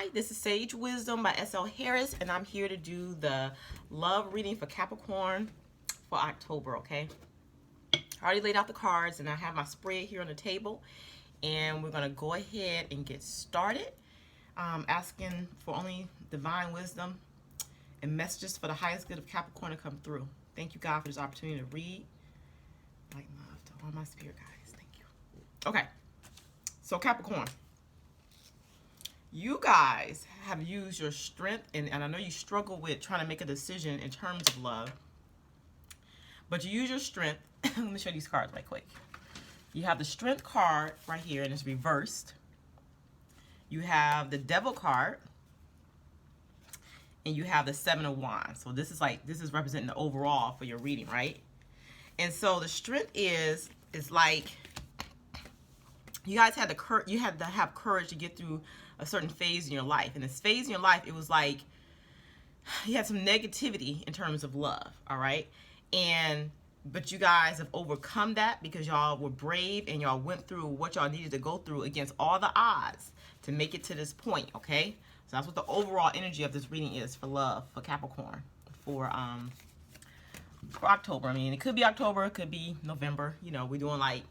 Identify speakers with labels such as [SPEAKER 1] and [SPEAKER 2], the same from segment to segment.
[SPEAKER 1] Hi, this is Sage Wisdom by shonlharris, and I'm here to do the love reading for Capricorn for October, okay? I already laid out the cards, and I have my spread here on the table, and we're going to go ahead and get started, asking for only divine wisdom and messages for the highest good of Capricorn to come through. Thank you, God, for this opportunity to read. Light love to all my spirit guides. Thank you. Okay, so Capricorn. You guys have used your strength, and I know you struggle with trying to make a decision in terms of love, but you use your strength. Let me show you these cards right quick. You have the Strength card right here, and it's reversed. You have the Devil card, and you have the Seven of Wands. So this is representing the overall for your reading, right? And so the strength is like you guys had you had to have courage to get through a certain phase in your life. And this phase in your life, it was like you had some negativity in terms of love, all right? But you guys have overcome that because y'all were brave and y'all went through what y'all needed to go through against all the odds to make it to this point, okay? So that's what the overall energy of this reading is for love, for Capricorn, for October. I mean, it could be October, it could be November. You know, we're doing like,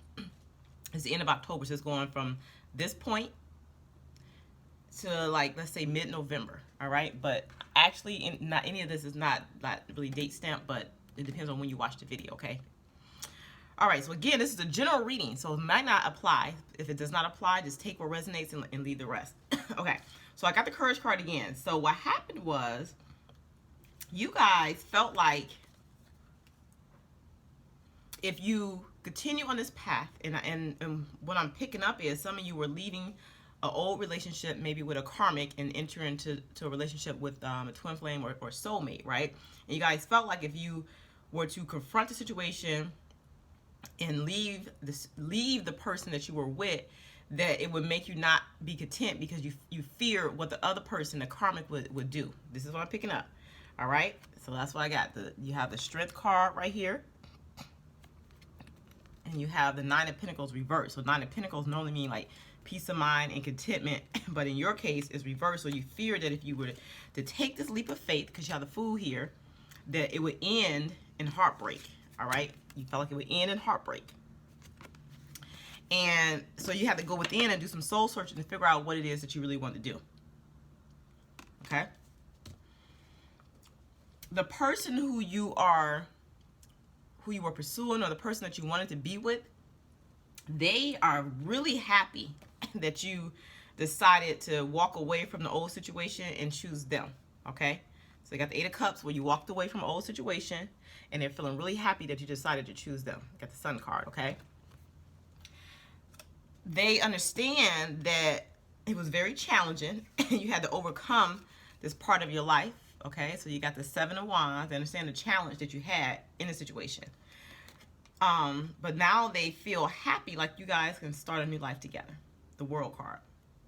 [SPEAKER 1] it's the end of October, so it's going from this point to like, let's say mid-November, all right? But actually, not any of this is not really date stamped, but it depends on when you watch the video, okay? All right, so again, this is a general reading, so it might not apply. If it does not apply, just take what resonates and leave the rest. Okay, so I got the Courage card again. So what happened was you guys felt like if you continue on this path, and what I'm picking up is some of you were leaving an old relationship, maybe with a karmic, and enter into a relationship with a twin flame or soulmate, right? And you guys felt like if you were to confront the situation and leave the person that you were with, that it would make you not be content because you fear what the other person, the karmic, would do. This is what I'm picking up. All right, so that's what I got. You have the Strength card right here, and you have the Nine of Pentacles reversed. So Nine of Pentacles normally mean like peace of mind and contentment, but in your case it's reversed. So you fear that if you were to take this leap of faith, because you have the Fool here, that it would end in heartbreak. All right, you felt like it would end in heartbreak, and so you have to go within and do some soul searching to figure out what it is that you really want to do. Okay, the person who you were pursuing, or the person that you wanted to be with, they are really happy that you decided to walk away from the old situation and choose them, okay? So you got the Eight of Cups where you walked away from an old situation, and they're feeling really happy that you decided to choose them. You got the Sun card, okay? They understand that it was very challenging, and you had to overcome this part of your life, okay? So you got the Seven of Wands. They understand the challenge that you had in the situation. But now they feel happy, like you guys can start a new life together. The World card,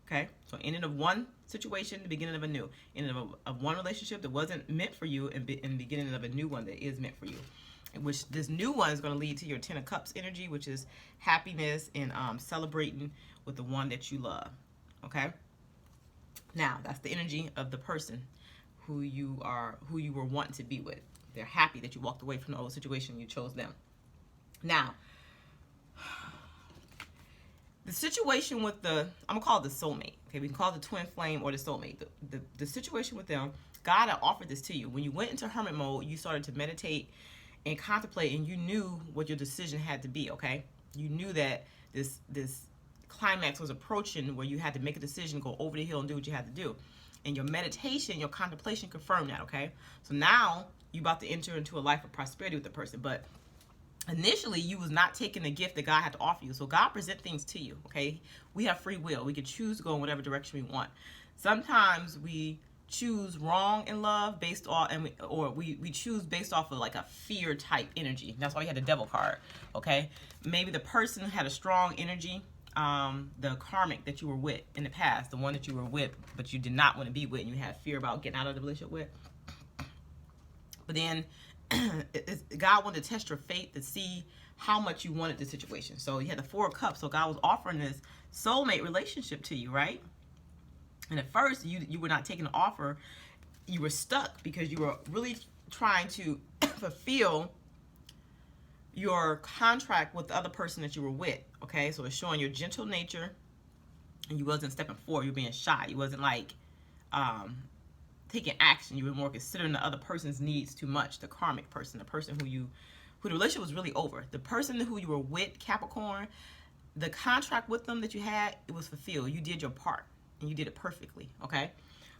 [SPEAKER 1] okay? So ending of one situation, the beginning of a new. Ending of one relationship that wasn't meant for you, and beginning of a new one that is meant for you. Which this new one is going to lead to your Ten of Cups energy, which is happiness and celebrating with the one that you love, okay? Now, that's the energy of the person who you were wanting to be with. They're happy that you walked away from the old situation, you chose them. Now, the situation with I'm gonna call it the soulmate. Okay, we can call it the twin flame or the soulmate. The situation with them, God had offered this to you. When you went into hermit mode, you started to meditate and contemplate, and you knew what your decision had to be, okay? You knew that this climax was approaching where you had to make a decision, go over the hill and do what you had to do. And your meditation, your contemplation confirmed that, okay? So now you're about to enter into a life of prosperity with the person, but initially you was not taking the gift that God had to offer you. So God present things to you, okay? We have free will. We can choose to go in whatever direction we want. Sometimes we choose wrong in love based on, we choose based off of like a fear type energy. That's why you had the Devil card, okay? Maybe the person had a strong energy, the karmic that you were with in the past, the one that you were with but you did not want to be with, and you had fear about getting out of the relationship with. But then God wanted to test your faith to see how much you wanted the situation. So you had the Four of Cups. So God was offering this soulmate relationship to you, right? And at first, you were not taking the offer. You were stuck because you were really trying to fulfill your contract with the other person that you were with. Okay, so it's showing your gentle nature, and you wasn't stepping forward. You were being shy. You wasn't like taking action. You were more considering the other person's needs too much. The karmic person, the person who the relationship was really over. The person who you were with, Capricorn, the contract with them that you had, it was fulfilled. You did your part, and you did it perfectly, okay?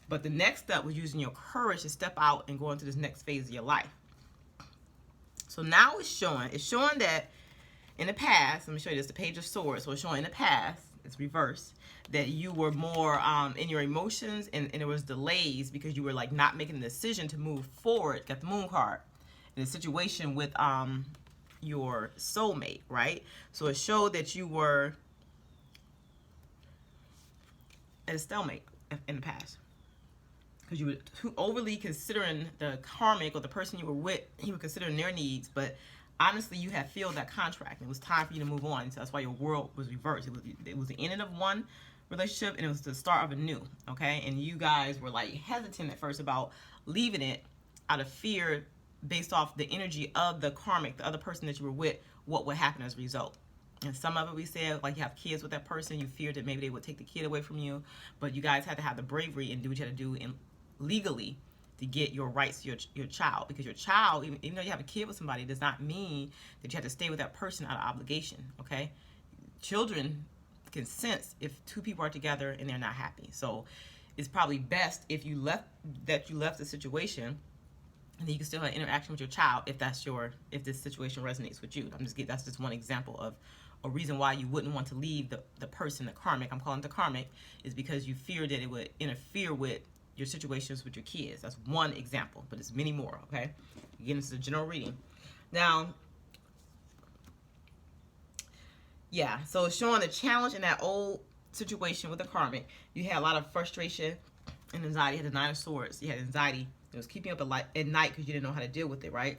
[SPEAKER 1] But the next step was using your courage to step out and go into this next phase of your life. So now it's showing that in the past, let me show you this, the Page of Swords. So it's showing in the past, it's reversed, that you were more in your emotions, and there was delays because you were like not making a decision to move forward. Got the Moon card. In a situation with your soulmate, right? So it showed that you were at a stalemate in the past because you were too overly considering the karmic or the person you were with. You were considering their needs, but honestly, you had filled that contract. It was time for you to move on. So that's why your world was reversed. It was the ending of one relationship, and it was the start of a new. Okay, and you guys were like hesitant at first about leaving it out of fear, based off the energy of the karmic, the other person that you were with, what would happen as a result. And some of it we said, like you have kids with that person, you feared that maybe they would take the kid away from you, but you guys had to have the bravery and do what you had to do legally to get your rights to your child. Because your child, even though you have a kid with somebody, does not mean that you have to stay with that person out of obligation, okay? Children can sense if two people are together and they're not happy. So it's probably best if you left the situation, and then you can still have interaction with your child if this situation resonates with you. That's just one example of a reason why you wouldn't want to leave the person, the karmic, I'm calling it the karmic, is because you fear that it would interfere with your situations with your kids. That's one example, but it's many more, okay? Again, this is a general reading. Now, yeah, so it's showing the challenge in that old situation with the karmic. You had a lot of frustration and anxiety. You had the Nine of Swords. You had anxiety. It was keeping you up at night because you didn't know how to deal with it, right?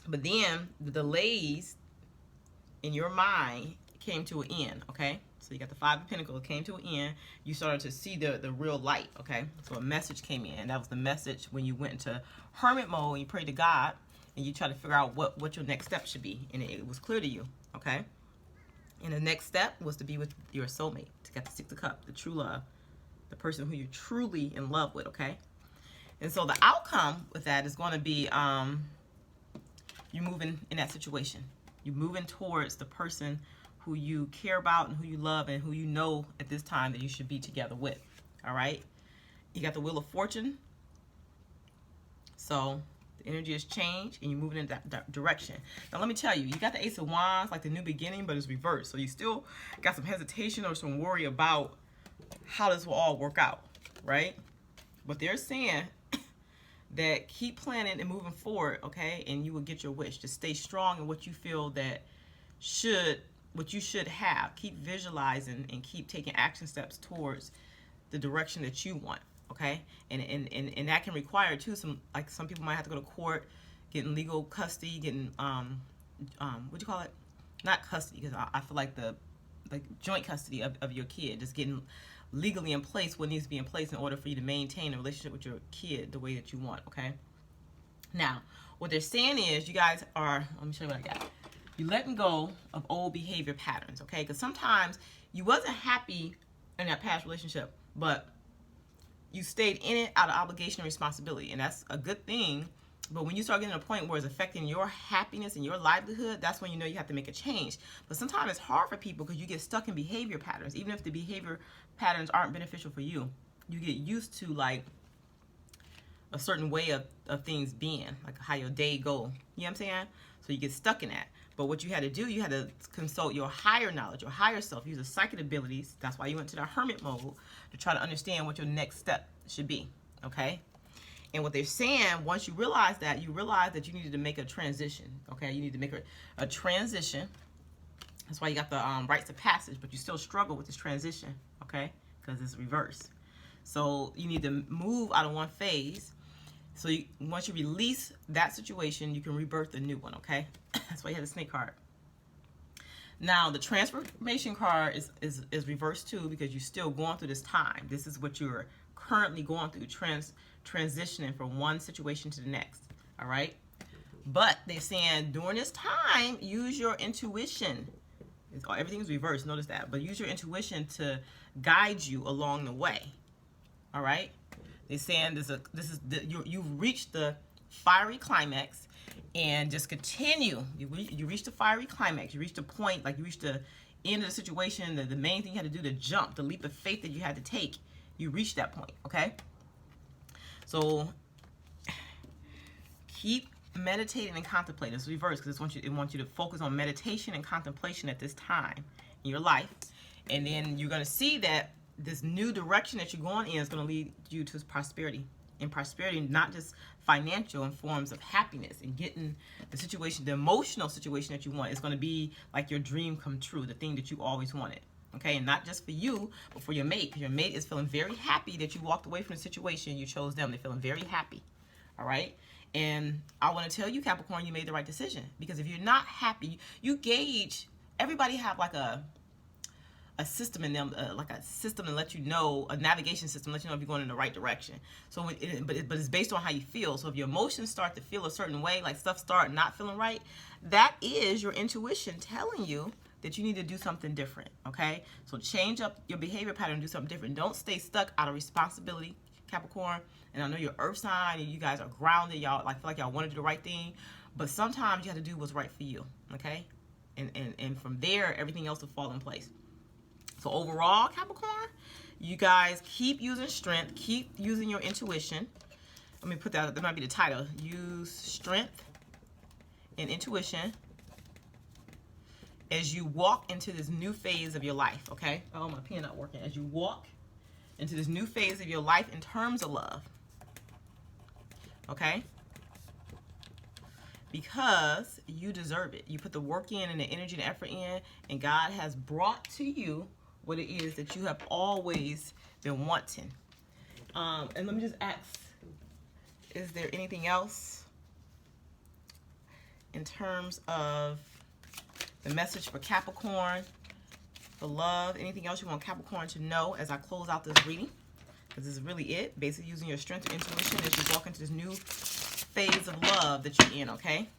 [SPEAKER 1] But then the delays in your mind came to an end, okay? So you got the Five of Pentacles, came to an end. You started to see the real light, okay? So a message came in, and that was the message when you went into hermit mode and you prayed to God and you tried to figure out what your next step should be, and it was clear to you, okay? And the next step was to be with your soulmate, to get the Six of Cups, the true love, the person who you're truly in love with, okay? And so the outcome with that is going to be you moving in that situation. You're moving towards the person who you care about and who you love and who you know at this time that you should be together with. All right? You got the Wheel of Fortune. So the energy has changed and you're moving in that direction. Now let me tell you, you got the Ace of Wands, like the new beginning, but it's reversed. So you still got some hesitation or some worry about how this will all work out, right? But they're saying that keep planning and moving forward, okay? And you will get your wish. Just stay strong in what you feel that what you should have. Keep visualizing and keep taking action steps towards the direction that you want, okay? And that can require too some people might have to go to court, getting legal custody, getting what do you call it? Not custody, because I feel like the joint custody of your kid, just getting legally in place what needs to be in place in order for you to maintain a relationship with your kid the way that you want, okay? Now, what they're saying is you guys are, let me show you what I got. You're letting go of old behavior patterns, okay? Because sometimes you wasn't happy in that past relationship, but you stayed in it out of obligation and responsibility, and that's a good thing. But when you start getting to a point where it's affecting your happiness and your livelihood, that's when you know you have to make a change. But sometimes it's hard for people because you get stuck in behavior patterns. Even if the behavior patterns aren't beneficial for you, you get used to like a certain way of things being, like how your day go. You know what I'm saying? So you get stuck in that. But what you had to do, you had to consult your higher knowledge, your higher self, use the psychic abilities. That's why you went to the hermit mode, to try to understand what your next step should be, okay? And what they're saying, once you realize that you needed to make a transition, okay? You need to make a transition. That's why you got the rites of passage, but you still struggle with this transition, okay? Because it's reversed. So you need to move out of one phase. So once you release that situation, you can rebirth a new one, okay? That's why you had the Snake card. Now, the transformation card is reversed too, because you're still going through this time. This is what you're currently going through, transitioning from one situation to the next. All right? But they're saying during this time, use your intuition. Everything's reversed, notice that. But use your intuition to guide you along the way. All right? They're saying you've reached the fiery climax, and just continue. You reach the fiery climax. You reach the point, like you reach the end of the situation. The main thing you had to do, the jump, the leap of faith that you had to take. You reached that point, okay? So keep meditating and contemplating. It's reversed because it wants you to focus on meditation and contemplation at this time in your life. And then you're going to see that this new direction that you're going in is going to lead you to prosperity. And prosperity, not just financial, in forms of happiness and getting the situation, the emotional situation that you want is going to be like your dream come true, the thing that you always wanted. Okay, and not just for you, but for your mate. Because your mate is feeling very happy that you walked away from the situation. You chose them. They're feeling very happy. All right. And I want to tell you, Capricorn, you made the right decision. Because if you're not happy, you gauge. Everybody have like a system in them, like a system to let you know, a navigation system, let you know if you're going in the right direction. So, but it's based on how you feel. So if your emotions start to feel a certain way, like stuff start not feeling right, that is your intuition telling you that you need to do something different, okay? So change up your behavior pattern, do something different. Don't stay stuck out of responsibility, Capricorn. And I know you're earth sign and you guys are grounded. Y'all feel like y'all want to do the right thing. But sometimes you have to do what's right for you, okay? And from there, everything else will fall in place. So overall, Capricorn, you guys keep using strength. Keep using your intuition. Let me put that might be the title. Use strength and intuition as you walk into this new phase of your life, okay? Oh, my pen not working. As you walk into this new phase of your life in terms of love, okay? Because you deserve it. You put the work in and the energy and the effort in, and God has brought to you what it is that you have always been wanting. And let me just ask, is there anything else in terms of the message for Capricorn, for love? Anything else you want Capricorn to know as I close out this reading? Because this is really it. Basically using your strength and intuition as you walk into this new phase of love that you're in, okay?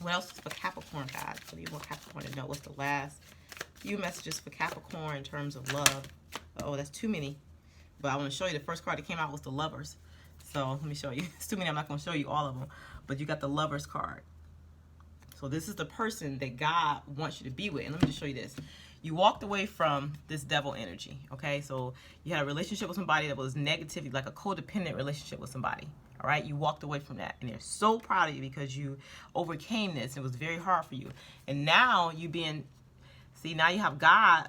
[SPEAKER 1] What else is for Capricorn, guys? What do you want Capricorn to know? What's the last few messages for Capricorn in terms of love? Oh, that's too many. But I want to show you the first card that came out was the Lovers. So let me show you. It's too many. I'm not going to show you all of them. But you got the Lovers card. So this is the person that God wants you to be with. And let me just show you this. You walked away from this devil energy, okay? So you had a relationship with somebody that was negatively, like a codependent relationship with somebody, all right? You walked away from that. And they're so proud of you because you overcame this. It was very hard for you. And now now you have God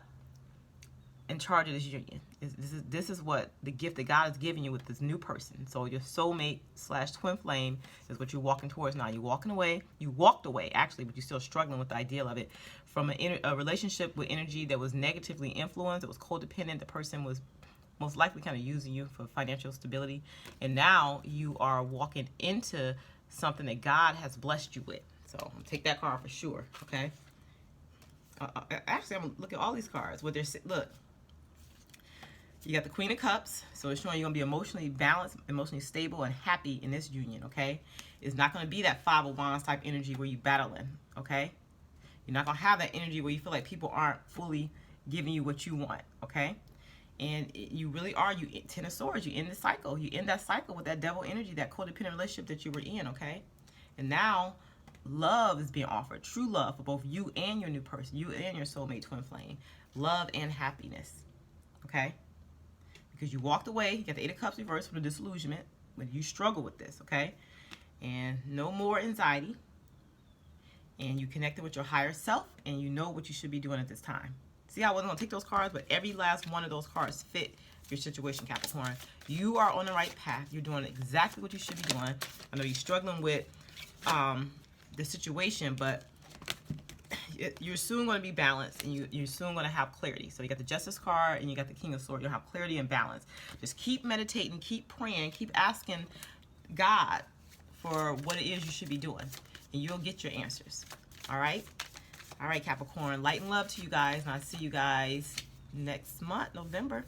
[SPEAKER 1] in charge of this union. This is what the gift that God is giving you with this new person. So your soulmate / twin flame is what you're walking towards now. You're walking away. You walked away, actually, but you're still struggling with the ideal of it. From a relationship with energy that was negatively influenced, it was codependent. The person was most likely kind of using you for financial stability. And now you are walking into something that God has blessed you with. So I'm going to take that card for sure, okay? Actually, I'm going to look at all these cards. Look. You got the Queen of Cups, so it's showing you're going to be emotionally balanced, emotionally stable, and happy in this union, okay? It's not going to be that Five of Wands type energy where you're battling, okay? You're not going to have that energy where you feel like people aren't fully giving you what you want, okay? And you really are, Ten of Swords, you end the cycle. You end that cycle with that devil energy, that codependent relationship that you were in, okay? And now love is being offered, true love for both you and your new person, you and your soulmate twin flame. Love and happiness, okay? Because you walked away, you got the Eight of Cups reversed from the disillusionment, but you struggle with this, okay? And no more anxiety. And you connected with your higher self, and you know what you should be doing at this time. See how I wasn't going to take those cards, but every last one of those cards fit your situation, Capricorn. You are on the right path. You're doing exactly what you should be doing. I know you're struggling with the situation, but you're soon going to be balanced, and you're soon going to have clarity. So you got the Justice card and you got the King of Swords. You'll have clarity and balance. Just keep meditating, keep praying, keep asking God for what it is you should be doing, and you'll get your answers. All right? All right, Capricorn, light and love to you guys, and I'll see you guys next month, November.